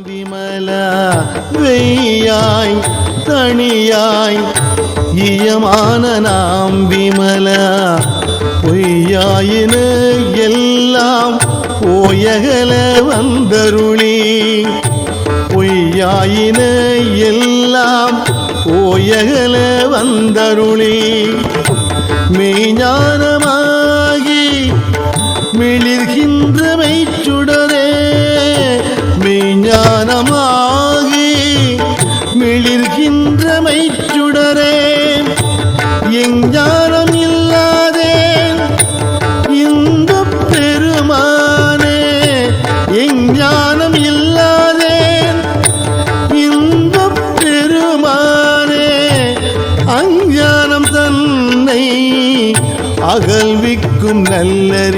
விமலா வெய்யாய் தனியாய் ஈயமான நாம் விமலா பொய்யாயின எல்லாம் போயகல வந்தருளி பொய்யாயின எல்லாம் போயகல வந்தருளி மெய்ஞானமாகி மிளிர்கின்ற மெய்ச்சுடரே மெய்ஞானமாகி மிளிர்கின்ற மெய்ச்சுடரே எஞ்ஞானம் இல்லாதேன் இந்த பெருமானே எஞ்ஞானம் இல்லாதேன் இந்த பெருமானே அஞ்ஞானம் தன்னை அகல்விக்கும் நல்லறி